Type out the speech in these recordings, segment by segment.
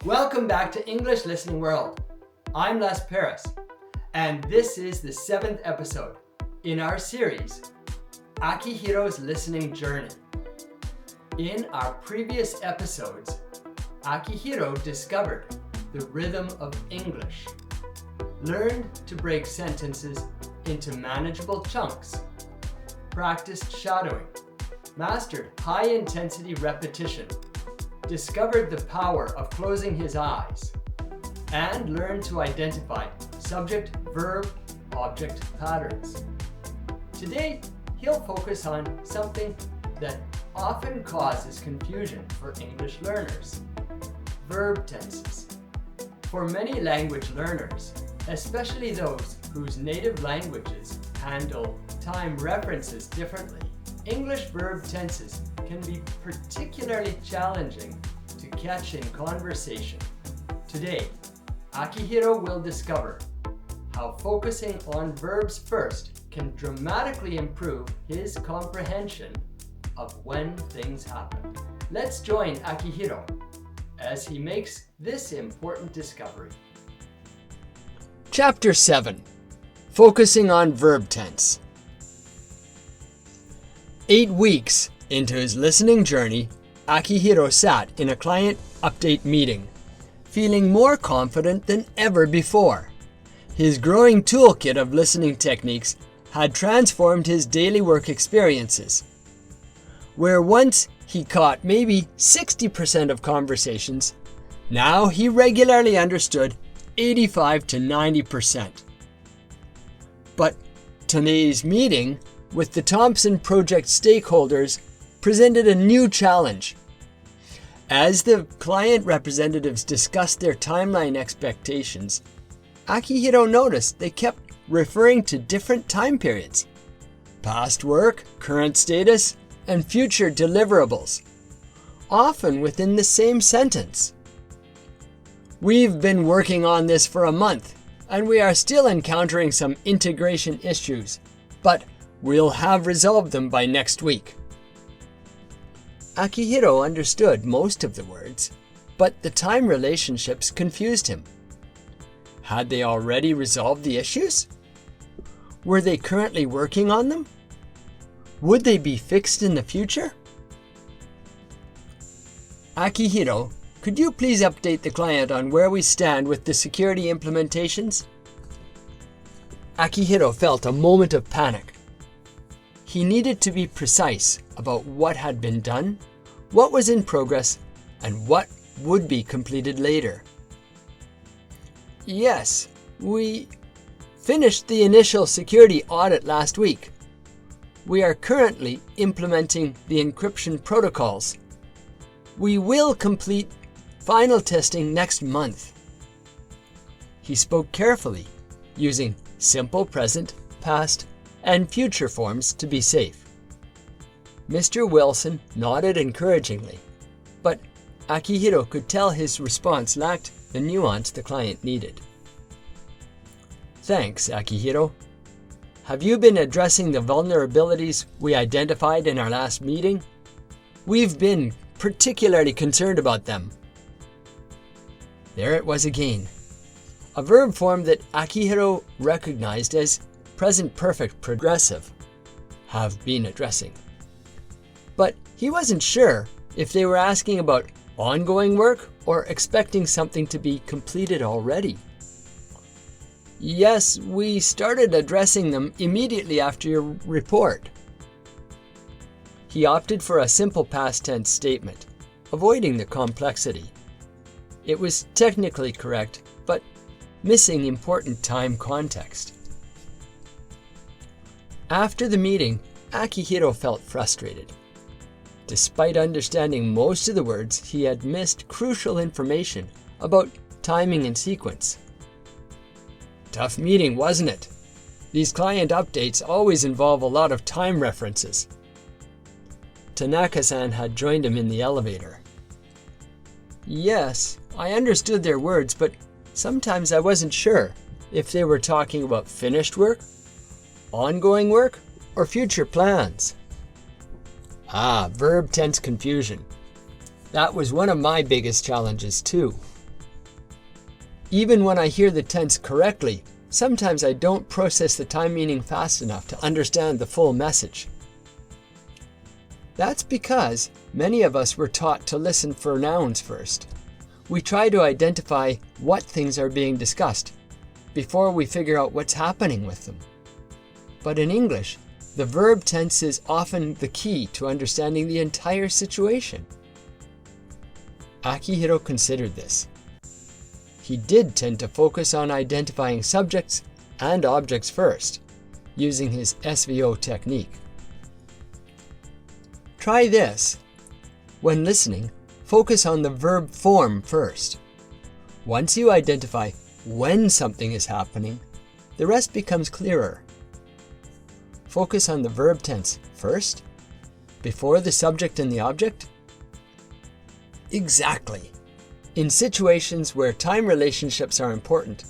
Welcome back to English Listening World. I'm Les Paris, and this is the 7th episode in our series, Akihiro's Listening Journey. In our previous episodes, Akihiro discovered the rhythm of English, learned to break sentences into manageable chunks, practiced shadowing, mastered high-intensity repetition, discovered the power of closing his eyes, and learned to identify subject-verb-object patterns. Today, he'll focus on something that often causes confusion for English learners: verb tenses. For many language learners, especially those whose native languages handle time references differently, English verb tenses can be particularly challenging to catch in conversation. Today, Akihiro will discover how focusing on verbs first can dramatically improve his comprehension of when things happen. Let's join Akihiro as he makes this important discovery. Chapter 7. Focusing on verb tense. 8 weeks into his listening journey, Akihiro sat in a client update meeting, feeling more confident than ever before. His growing toolkit of listening techniques had transformed his daily work experiences. Where once he caught maybe 60% of conversations, now he regularly understood 85 to 90%. But today's meeting with the Thompson Project stakeholders presented a new challenge. As the client representatives discussed their timeline expectations, Akihiro noticed they kept referring to different time periods: past work, current status, and future deliverables, often within the same sentence. "We've been working on this for a month, and we are still encountering some integration issues, but we'll have resolved them by next week." Akihiro understood most of the words, but the time relationships confused him. Had they already resolved the issues? Were they currently working on them? Would they be fixed in the future? Akihiro, could you please update the client on where we stand with the security implementations? Akihiro felt a moment of panic. He needed to be precise about what had been done, what was in progress, and what would be completed later. "Yes, we finished the initial security audit last week. We are currently implementing the encryption protocols. We will complete final testing next month." He spoke carefully, using simple present, past, and future forms to be safe. Mr. Wilson nodded encouragingly, but Akihiro could tell his response lacked the nuance the client needed. "Thanks, Akihiro. Have you been addressing the vulnerabilities we identified in our last meeting? We've been particularly concerned about them." There it was again, a verb form that Akihiro recognized as present perfect progressive, have been addressing. But he wasn't sure if they were asking about ongoing work or expecting something to be completed already. "Yes, we started addressing them immediately after your report." He opted for a simple past tense statement, avoiding the complexity. It was technically correct, but missing important time context. After the meeting, Akihiro felt frustrated. Despite understanding most of the words, he had missed crucial information about timing and sequence. Tough meeting, wasn't it? These client updates always involve a lot of time references. Tanaka-san had joined him in the elevator. "Yes, I understood their words, but sometimes I wasn't sure if they were talking about finished work, ongoing work, or future plans." Verb tense confusion. That was one of my biggest challenges too. Even when I hear the tense correctly, sometimes I don't process the time meaning fast enough to understand the full message. That's because many of us were taught to listen for nouns first. We try to identify what things are being discussed before we figure out what's happening with them. But in English, the verb tense is often the key to understanding the entire situation. Akihiro considered this. He did tend to focus on identifying subjects and objects first, using his SVO technique. Try this. When listening, focus on the verb form first. Once you identify when something is happening, the rest becomes clearer. Focus on the verb tense first, before the subject and the object? Exactly. In situations where time relationships are important,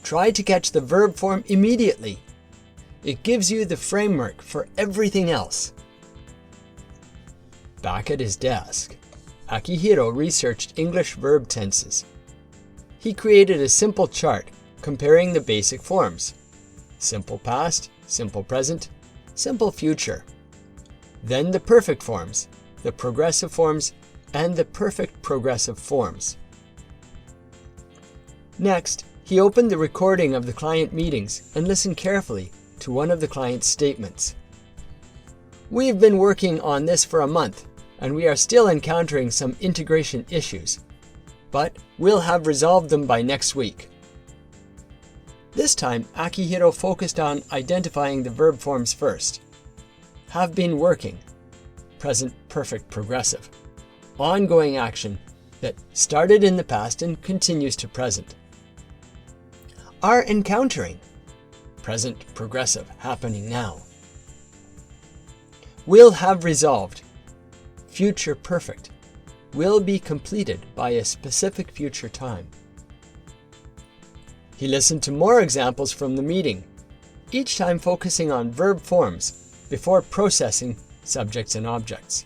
try to catch the verb form immediately. It gives you the framework for everything else. Back at his desk, Akihiro researched English verb tenses. He created a simple chart comparing the basic forms: simple past, simple present, simple future. Then the perfect forms, the progressive forms, and the perfect progressive forms. Next, he opened the recording of the client meetings and listened carefully to one of the client's statements. "We've been working on this for a month, and we are still encountering some integration issues, but we'll have resolved them by next week." This time, Akihiro focused on identifying the verb forms first. Have been working, present perfect progressive. Ongoing action that started in the past and continues to present. Are encountering, present progressive, happening now. Will have resolved, future perfect, will be completed by a specific future time. He listened to more examples from the meeting, each time focusing on verb forms before processing subjects and objects.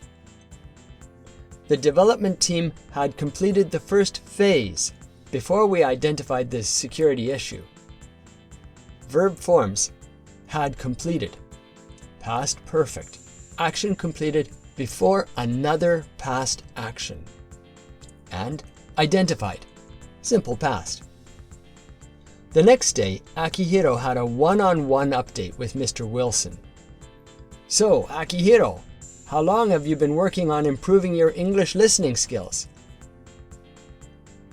The development team had completed the first phase before we identified the security issue. Verb forms had completed, past perfect, action completed before another past action, and identified, simple past. The next day, Akihiro had a one-on-one update with Mr. Wilson. "So, Akihiro, how long have you been working on improving your English listening skills?"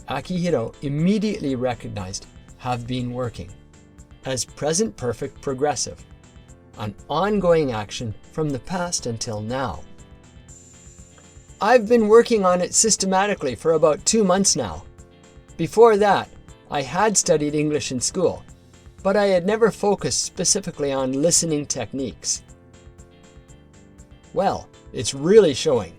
Akihiro immediately recognized "have been working" as present perfect progressive, an ongoing action from the past until now. "I've been working on it systematically for about 2 months now. Before that, I had studied English in school, but I had never focused specifically on listening techniques." Well, it's really showing.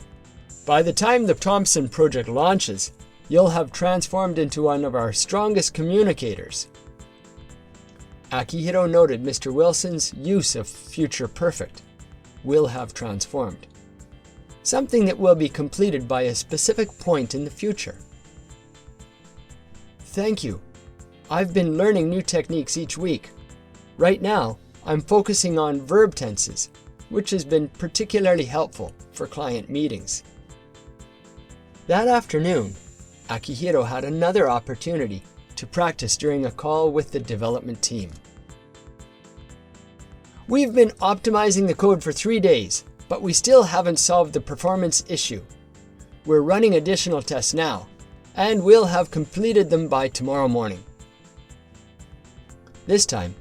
By the time the Thompson project launches, you'll have transformed into one of our strongest communicators. Akihiro noted Mr. Wilson's use of future perfect, will have transformed, something that will be completed by a specific point in the future. "Thank you. I've been learning new techniques each week. Right now, I'm focusing on verb tenses, which has been particularly helpful for client meetings." That afternoon, Akihiro had another opportunity to practice during a call with the development team. "We've been optimizing the code for 3 days, but we still haven't solved the performance issue. We're running additional tests now, and we'll have completed them by tomorrow morning." This time,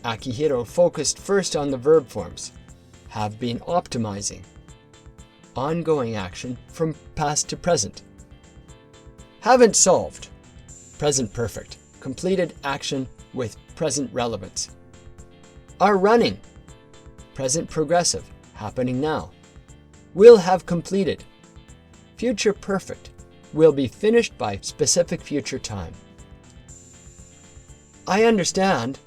Akihiro focused first on the verb forms, have been optimizing, ongoing action from past to present. Haven't solved, present perfect, completed action with present relevance. Are running, present progressive, happening now. Will have completed, future perfect, will be finished by specific future time. "I understand.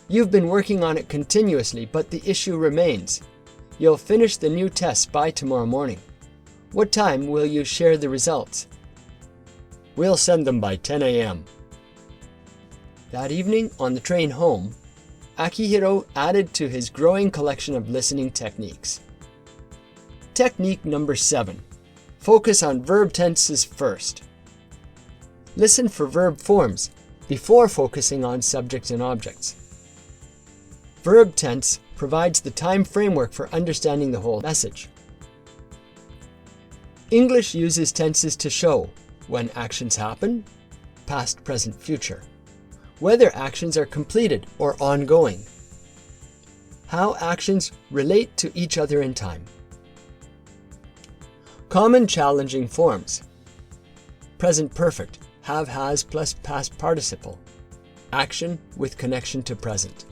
You've been working on it continuously, but the issue remains. You'll finish the new tests by tomorrow morning. What time will you share the results?" "We'll send them by 10 a.m. That evening, on the train home, Akihiro added to his growing collection of listening techniques. Technique number 7. Focus on verb tenses first. Listen for verb forms before focusing on subjects and objects. Verb tense provides the time framework for understanding the whole message. English uses tenses to show when actions happen, past, present, future, whether actions are completed or ongoing, how actions relate to each other in time. Common challenging forms. Present perfect, have, has plus past participle, action with connection to present.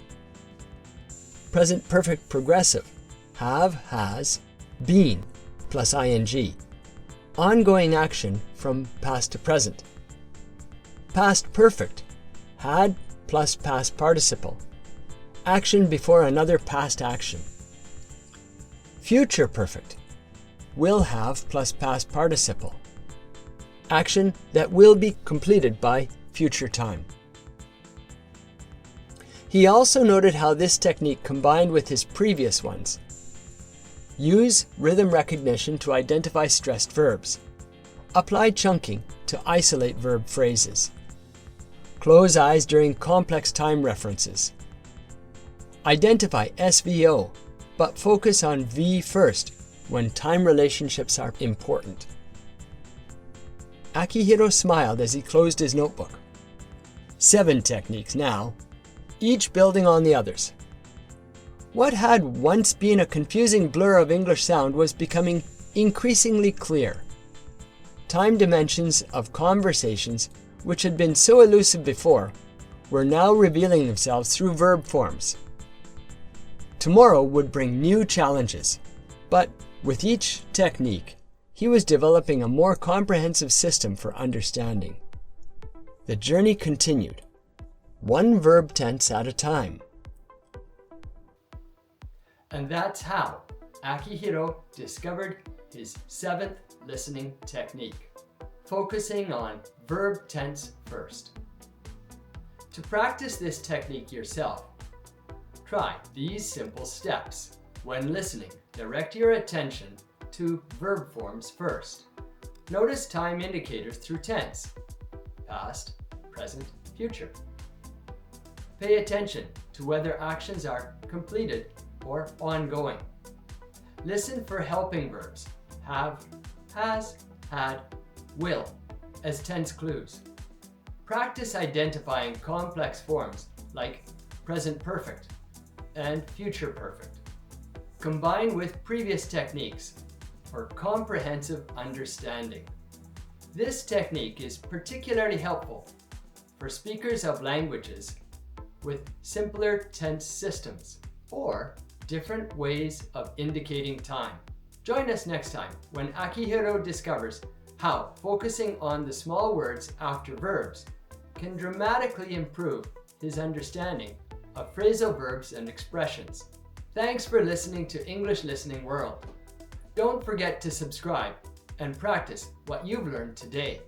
Present perfect progressive, have, has, been plus ing, ongoing action from past to present. Past perfect, had plus past participle, action before another past action. Future perfect, will have plus past participle, action that will be completed by future time. He also noted how this technique combined with his previous ones. Use rhythm recognition to identify stressed verbs. Apply chunking to isolate verb phrases. Close eyes during complex time references. Identify SVO, but focus on V first when time relationships are important. Akihiro smiled as he closed his notebook. 7 techniques now, each building on the others. What had once been a confusing blur of English sound was becoming increasingly clear. Time dimensions of conversations, which had been so elusive before, were now revealing themselves through verb forms. Tomorrow would bring new challenges, but with each technique, he was developing a more comprehensive system for understanding. The journey continued, one verb tense at a time. And that's how Akihiro discovered his 7th listening technique, focusing on verb tense first. To practice this technique yourself, try these simple steps. When listening, direct your attention to verb forms first. Notice time indicators through tense, past, present, future. Pay attention to whether actions are completed or ongoing. Listen for helping verbs, have, has, had, will, as tense clues. Practice identifying complex forms like present perfect and future perfect. Combine with previous techniques for comprehensive understanding. This technique is particularly helpful for speakers of languages with simpler tense systems or different ways of indicating time. Join us next time when Akihiro discovers how focusing on the small words after verbs can dramatically improve his understanding of phrasal verbs and expressions. Thanks for listening to English Listening World. Don't forget to subscribe and practice what you've learned today.